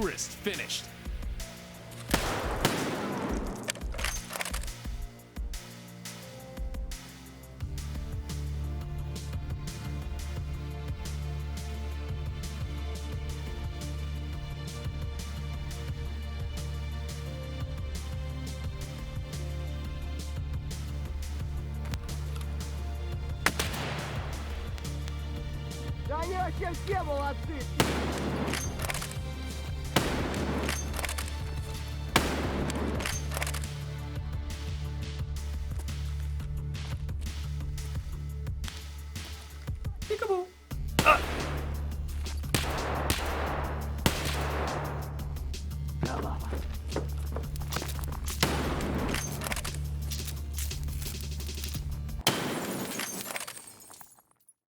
tourist finished. Да они вообще все молодцы! Peekaboo.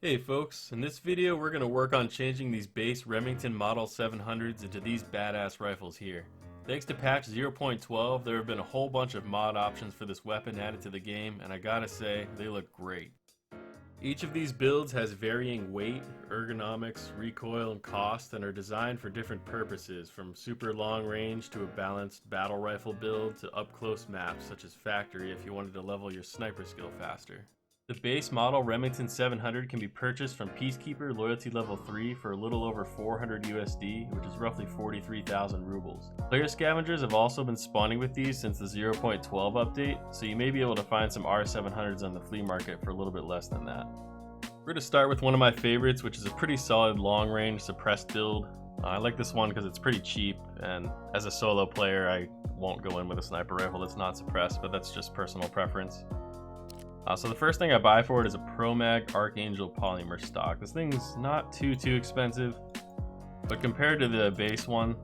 Hey folks, in this video we're going to work on changing these base Remington Model 700s into these badass rifles here. Thanks to patch 0.12, there have been a whole bunch of mod options for this weapon added to the game, and I gotta say, they look great. Each of these builds has varying weight, ergonomics, recoil, and cost, and are designed for different purposes, from super long range to a balanced battle rifle build to up-close maps such as Factory if you wanted to level your sniper skill faster. The base model Remington 700 can be purchased from Peacekeeper Loyalty Level 3 for a little over 400 USD, which is roughly 43,000 rubles. Player scavengers have also been spawning with these since the 0.12 update, so you may be able to find some R700s on the flea market for a little bit less than that. We're going to start with one of my favorites, which is a pretty solid long-range suppressed build. I like this one because it's pretty cheap, and as a solo player I won't go in with a sniper rifle that's not suppressed, but that's just personal preference. So the first thing I buy for it is a ProMag Archangel polymer stock. This thing's not too expensive, but compared to the base one,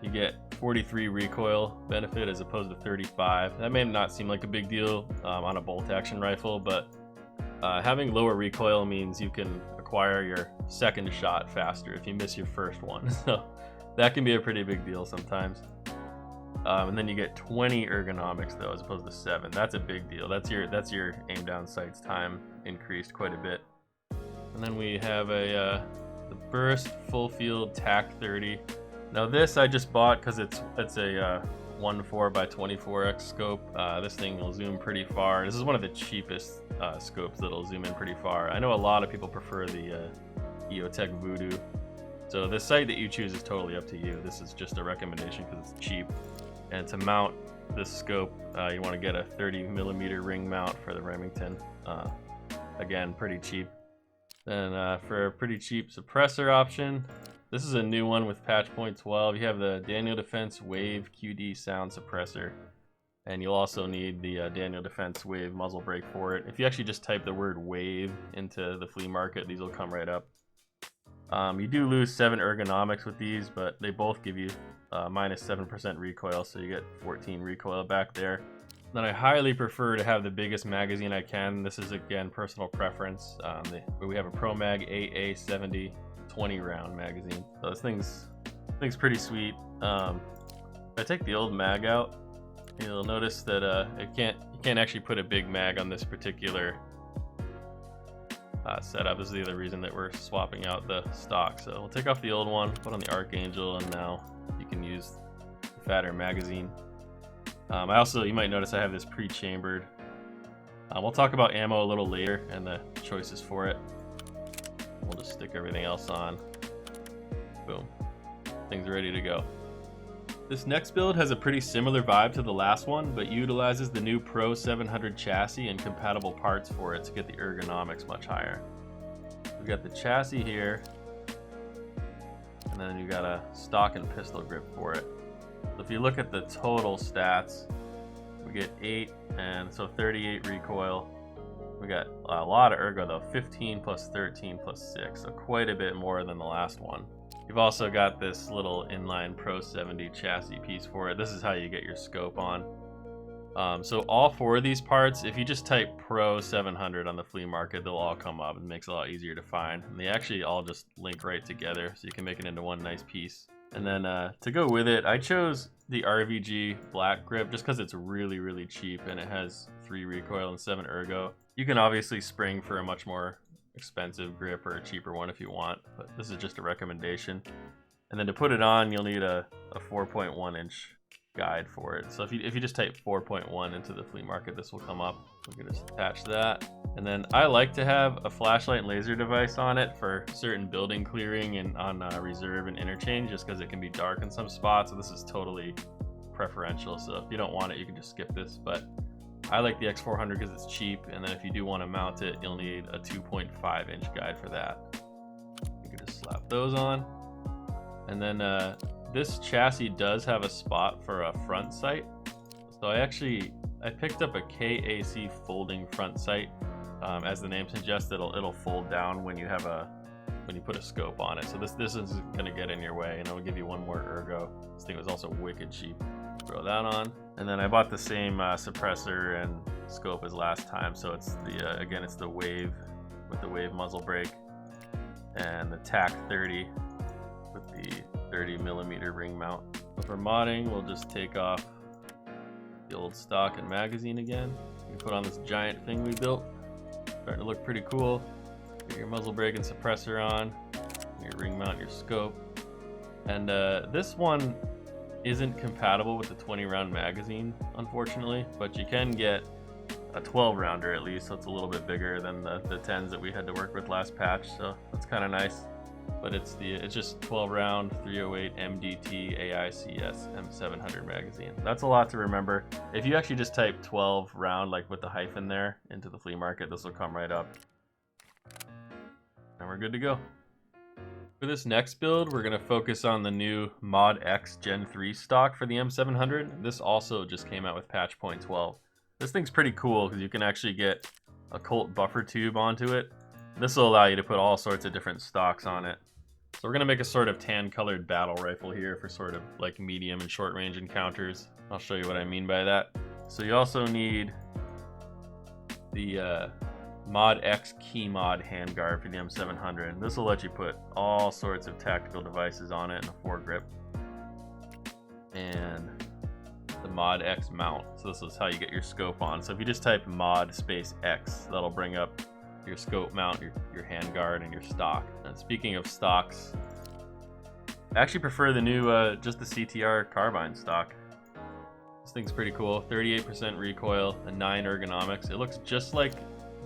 you get 43 recoil benefit as opposed to 35. That may not seem like a big deal on a bolt action rifle, but having lower recoil means you can acquire your second shot faster if you miss your first one. So that can be a pretty big deal sometimes. And then you get 20 ergonomics though, as opposed to 7. That's a big deal. That's your aim down sights time increased quite a bit. And then we have the Burst Full Field TAC 30. Now this I just bought because it's a 1.4x24x scope. This thing will zoom pretty far. This is one of the cheapest scopes that'll zoom in pretty far. I know a lot of people prefer the EOTech Voodoo. So the sight that you choose is totally up to you. This is just a recommendation because it's cheap. And to mount this scope, you want to get a 30mm ring mount for the Remington. Again, pretty cheap. Then for a pretty cheap suppressor option, this is a new one with patch 0.12. You have the Daniel Defense Wave QD sound suppressor. And you'll also need the Daniel Defense Wave muzzle brake for it. If you actually just type the word wave into the flea market, these will come right up. You do lose 7 ergonomics with these, but they both give you minus 7% recoil, so you get 14 recoil back there. Then I highly prefer to have the biggest magazine I can. This is again personal preference. We have a ProMag AA70 20 round magazine. So this thing's pretty sweet. If I take the old mag out, you'll notice that you can't actually put a big mag on this particular setup. This is the other reason that we're swapping out the stock. So we'll take off the old one, put on the Archangel, and now you can use the fatter magazine. You might notice I have this pre-chambered. We'll talk about ammo a little later and the choices for it. We'll just stick everything else on. Boom. Things are ready to go. This next build has a pretty similar vibe to the last one, but utilizes the new Pro 700 chassis and compatible parts for it to get the ergonomics much higher. We've got the chassis here, and then you got a stock and pistol grip for it. So if you look at the total stats, we get 8 and so 38 recoil. We got a lot of ergo though, 15 plus 13 plus 6, so quite a bit more than the last one. You've also got this little inline Pro 70 chassis piece for it. This is how you get your scope on. So all 4 of these parts, if you just type Pro 700 on the flea market, they'll all come up. It makes it a lot easier to find. And they actually all just link right together, so you can make it into one nice piece. And then to go with it, I chose the RVG black grip just because it's really cheap and it has 3 recoil and 7 ergo. You can obviously spring for a much more expensive grip or a cheaper one if you want, but this is just a recommendation. And then to put it on, you'll need a 4.1 inch guide for it. So if you just type 4.1 into the flea market, this will come up. We can just attach that. And then I like to have a flashlight and laser device on it for certain building clearing and on reserve and interchange, just because it can be dark in some spots. So this is totally preferential. So if you don't want it, you can just skip this. But I like the X400 because it's cheap. And then if you do want to mount it, you'll need a 2.5 inch guide for that. You can just slap those on. And then this chassis does have a spot for a front sight. So I picked up a KAC folding front sight. As the name suggests, it'll fold down when you put a scope on it. So this isn't gonna get in your way, and it'll give you one more ergo. This thing was also wicked cheap. Throw that on. And then I bought the same suppressor and scope as last time. So it's again, it's the Wave with the Wave muzzle brake and the TAC 30 with the 30mm ring mount. So for modding, we'll just take off the old stock and magazine again. You put on this giant thing we built. Starting to look pretty cool. Get your muzzle brake and suppressor on, your ring mount, your scope. And this one isn't compatible with the 20 round magazine, unfortunately, but you can get a 12 rounder at least, so it's a little bit bigger than the 10s that we had to work with last patch, so that's kind of nice. But it's just 12 round 308 MDT AICS M700 magazine. That's a lot to remember. If you actually just type 12 round, like with the hyphen there, into the flea market, this will come right up. And we're good to go. For this next build, we're going to focus on the new Mod X Gen 3 stock for the M700. This also just came out with patch point 12. This thing's pretty cool because you can actually get a Colt buffer tube onto it. This will allow you to put all sorts of different stocks on it. So we're going to make a sort of tan colored battle rifle here for sort of like medium and short range encounters. I'll show you what I mean by that. So you also need the Mod X key mod handguard for the M700. This will let you put all sorts of tactical devices on it in a foregrip. And the Mod X mount. So this is how you get your scope on. So if you just type mod space X, that'll bring up your scope mount, your handguard, and your stock. And speaking of stocks, I actually prefer the new just the CTR carbine stock. This thing's pretty cool. 38% recoil and 9 ergonomics. It looks just like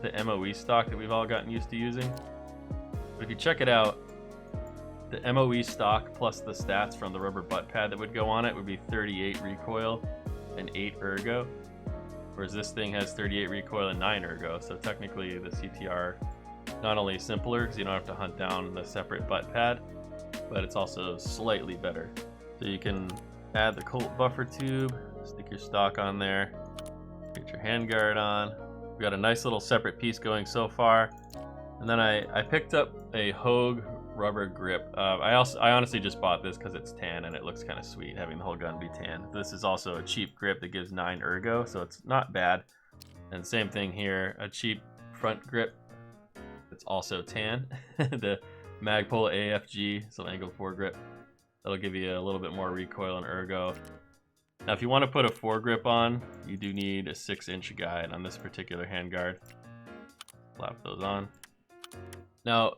the MOE stock that we've all gotten used to using. But if you check it out, the MOE stock plus the stats from the rubber butt pad that would go on it would be 38 recoil and 8 ergo. Whereas this thing has 38 recoil and 9 ergo, so technically the CTR not only simpler because you don't have to hunt down the separate butt pad, but it's also slightly better. So you can add the Colt buffer tube, stick your stock on there, get your handguard on. We've got a nice little separate piece going so far. And then I picked up a Hogue rubber grip. I honestly just bought this because it's tan and it looks kind of sweet having the whole gun be tan. This is also a cheap grip that gives 9 ergo, so it's not bad. And same thing here, a cheap front grip that's also tan. The Magpul AFG, so angled foregrip. That'll give you a little bit more recoil and ergo. Now if you want to put a foregrip on, you do need a 6-inch guide on this particular handguard. Slap those on. Now,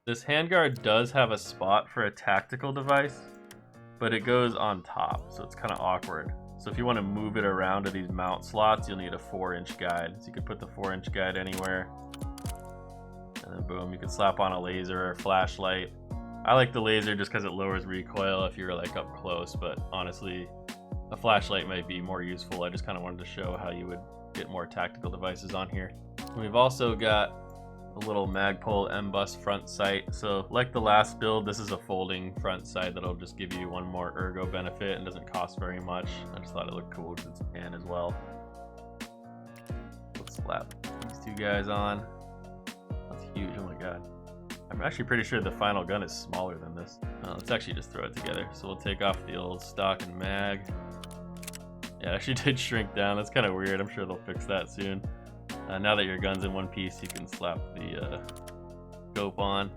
this handguard does have a spot for a tactical device, but it goes on top, so it's kind of awkward. So if you want to move it around to these mount slots, you'll need a 4-inch guide. So you could put the 4-inch guide anywhere, and then boom, you could slap on a laser or a flashlight. I like the laser just because it lowers recoil if you're like up close, but honestly, a flashlight might be more useful. I just kind of wanted to show how you would get more tactical devices on here. We've also got a little Magpul M-Bus front sight. So like the last build, this is a folding front sight that'll just give you one more ergo benefit and doesn't cost very much. I just thought it looked cool because it's tan as well. Let's slap these two guys on. That's huge, oh my god. I'm actually pretty sure the final gun is smaller than this. Let's actually just throw it together. So we'll take off the old stock and mag. Yeah, it actually did shrink down. That's kind of weird. I'm sure they'll fix that soon. Now that your gun's in one piece, you can slap the scope on.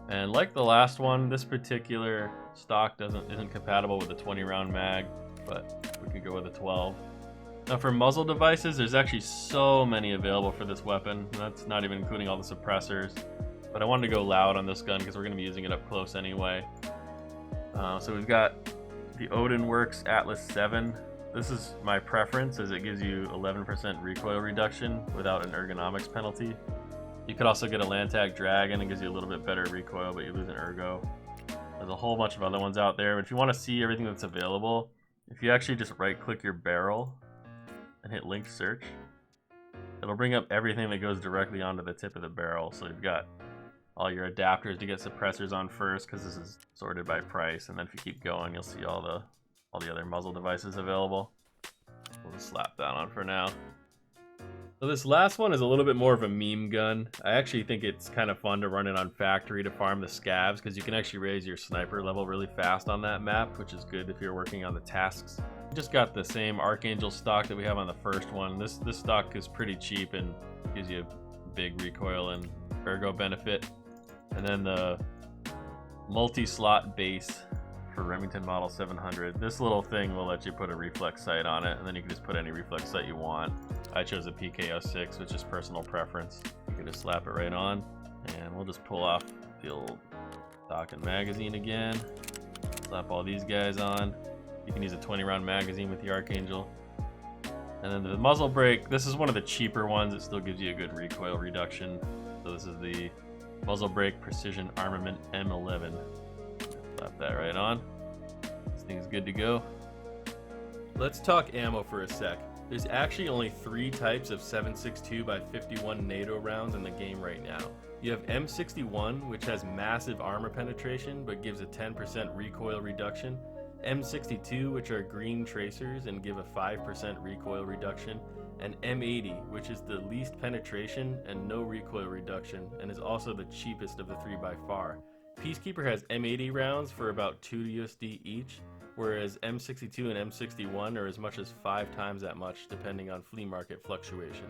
And like the last one, this particular stock isn't compatible with a 20 round mag, but we could go with a 12. Now for muzzle devices, there's actually so many available for this weapon. That's not even including all the suppressors. but I wanted to go loud on this gun because we're going to be using it up close anyway. So we've got the Odin Works Atlas 7. This is my preference as it gives you 11% recoil reduction without an ergonomics penalty. You could also get a Lantac Dragon and gives you a little bit better recoil, but you lose an ergo. There's a whole bunch of other ones out there, but if you want to see everything that's available, if you actually just right-click your barrel and hit link search, it'll bring up everything that goes directly onto the tip of the barrel. So you've got all your adapters to get suppressors on first, because this is sorted by price, and then if you keep going, you'll see all the other muzzle devices available. We'll just slap that on for now. So this last one is a little bit more of a meme gun. I actually think it's kind of fun to run it on factory to farm the scavs, because you can actually raise your sniper level really fast on that map, which is good if you're working on the tasks. We just got the same Archangel stock that we have on the first one. This stock is pretty cheap and gives you a big recoil and ergo benefit. And then the multi-slot base for Remington Model 700. This little thing will let you put a reflex sight on it, and then you can just put any reflex sight you want. I chose a PK06, which is personal preference. You can just slap it right on, and we'll just pull off the old stock and magazine again. Slap all these guys on. You can use a 20-round magazine with the Archangel. And then the muzzle brake, this is one of the cheaper ones. It still gives you a good recoil reduction. So this is the Muzzle Brake Precision Armament M11. Slap that right on. This thing's good to go. Let's talk ammo for a sec. There's actually only 3 types of 7.62x51 NATO rounds in the game right now. You have M61, which has massive armor penetration but gives a 10% recoil reduction. M62, which are green tracers and give a 5% recoil reduction. And M80, which is the least penetration and no recoil reduction, and is also the cheapest of the 3 by far. Peacekeeper has M80 rounds for about 2 USD each, whereas M62 and M61 are as much as 5 times that much, depending on flea market fluctuation.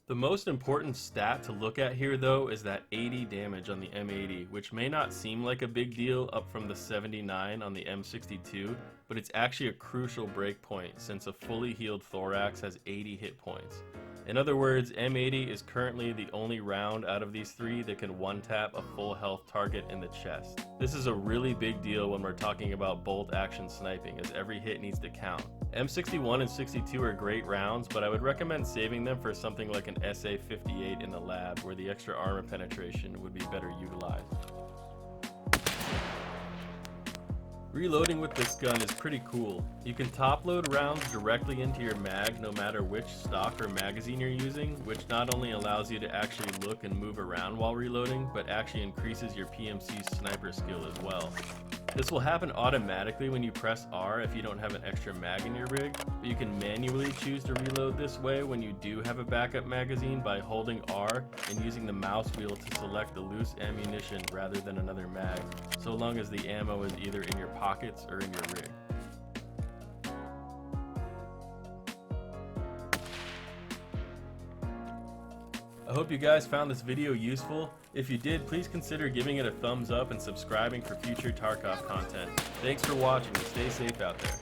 The most important stat to look at here, though, is that 80 damage on the M80, which may not seem like a big deal up from the 79 on the M62, but it's actually a crucial breakpoint since a fully healed thorax has 80 hit points. In other words, M80 is currently the only round out of these 3 that can one-tap a full health target in the chest. This is a really big deal when we're talking about bolt action sniping, as every hit needs to count. M61 and 62 are great rounds, but I would recommend saving them for something like an SA58 in the lab, where the extra armor penetration would be better utilized. Reloading with this gun is pretty cool. You can top load rounds directly into your mag no matter which stock or magazine you're using, which not only allows you to actually look and move around while reloading, but actually increases your PMC sniper skill as well. This will happen automatically when you press R if you don't have an extra mag in your rig, but you can manually choose to reload this way when you do have a backup magazine by holding R and using the mouse wheel to select the loose ammunition rather than another mag, so long as the ammo is either in your pockets or in your rig. I hope you guys found this video useful. If you did, please consider giving it a thumbs up and subscribing for future Tarkov content. Thanks for watching and stay safe out there.